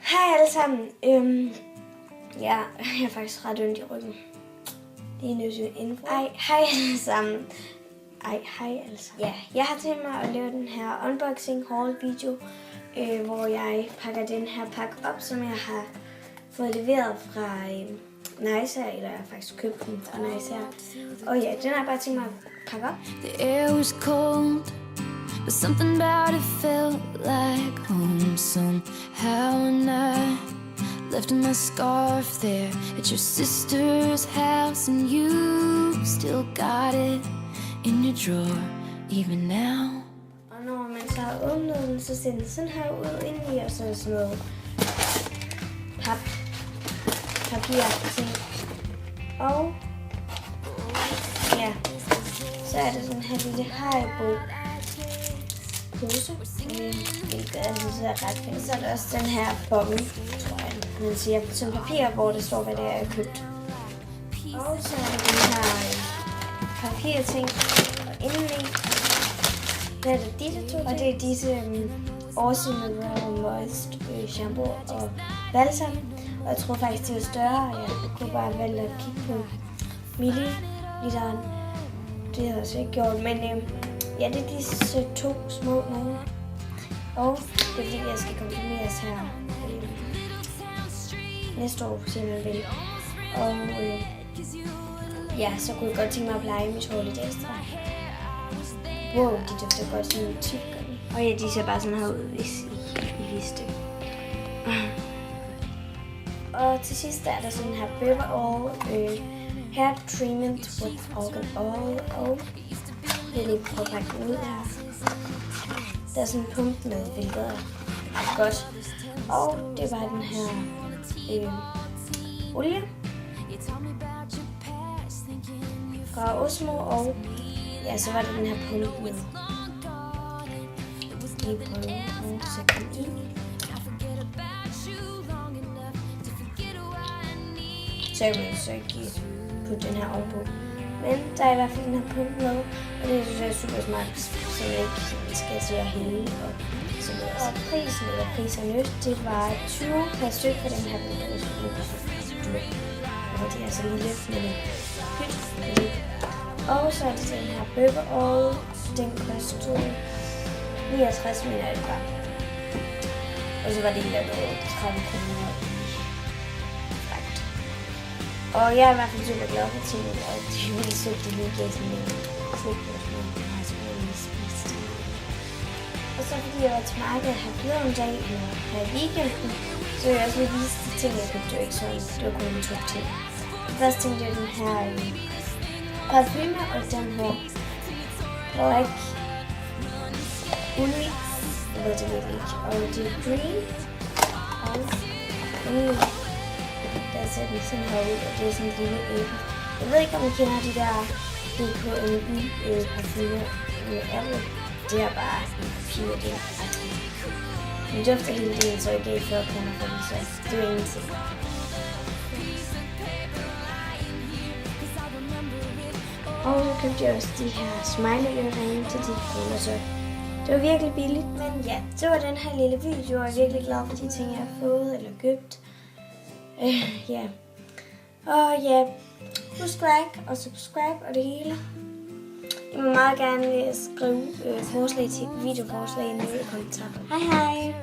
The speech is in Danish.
Hej alle sammen. Jeg er faktisk ret ondt i ryggen. Det er nødt til info. Hej alle sammen. Hej alle sammen. Ja, jeg har tænkt mig at lave den her unboxing haul video, hvor jeg pakker den her pakke op, som jeg har fået leveret fra Nice, eller jeg har faktisk købt den fra Nice. Og ja, den har jeg bare tænkt mig at pakke op. The air was cold, but something about it felt like home somehow. And I left my scarf there at your sister's house, and you still got it in your drawer even now. Og når man så har åbnet den, så ser den sådan her ud indeni, og så er sådan noget papir ting. Og ja, så er der sådan her lille Haribo pose, hvilket altså så er ret fint. Så er der også den her bommel, tror jeg, man siger, som papir, hvor der står, hvad det er, jeg har købt. Og så er der den her papirting, og indeni, der er der disse to, og det er disse Awesome og Moist shampoo og balsam. Og jeg tror faktisk, det er større. Jeg kunne bare vælge at kigge på milliliteren. Det har jeg også ikke gjort, men ja, det er disse to små nogle. Og det er fordi, jeg skal konfirmeres her næste år, siger man vel. Og ja, så kunne jeg godt tænke mig at pleje mit hår lidt ekstra. Wow, de dufter godt sådan tyk. Og ja, de ser bare sådan her ud, hvis I vidste. Og til sidst er der sådan her Berber All Hair Treatment with Argan Oil. Og jeg lige prøve at pakke den ud her. Der er sådan en pump med, hvilket er ret godt. Og det var den her olie fra Osmo, og ja, så var det den her pump med. Lige prøve at sætte den i. Så jeg vil så ikke putte den her ovenpå. Men der er i hvert fald den her pump med, og det synes jeg er super smart, så jeg ikke skal se at hælde og så videre. Og priserne, det var 20 per stykke for den her billede. Og det er så lille, men pyt. Og så er det den her Berber All, den kostede 69, mener jeg det var. Og så var det hele noget 30 kroner. Og jeg er i hvert fald super glad for tingene, og det er virkelig sødt, det lige gav sådan en frugtbord, som jeg så lige spist. Og så fordi jeg var til markedet her forleden dag, eller her i weekenden, så vil jeg også lige vise de ting, jeg købte, ikke sådan, det var kun en to ting. Først tænkte jeg den her parfume, og den her Black Ulrich, jeg ved det virkelig ikke, og det er green, og der ser den sådan her ud, og det er sådan en lille æble. Jeg ved ikke, om I kender de der parfumer med Apple. Det er bare en papir, det er rigtig. Den dufter hele tiden, så jeg gav 40 kroner for den, så det var ingenting. Og så købte jeg også de her smiley-øreringe til 10 kroner, så det var virkelig billigt. Men ja, det var den her lille video, og jeg er virkelig glad for de ting, jeg har fået eller købt. Ja. Og ja, husk like og subscribe og det hele. I må meget gerne skrive forslag til videoforslag nede i kommentarerne. Hej hej!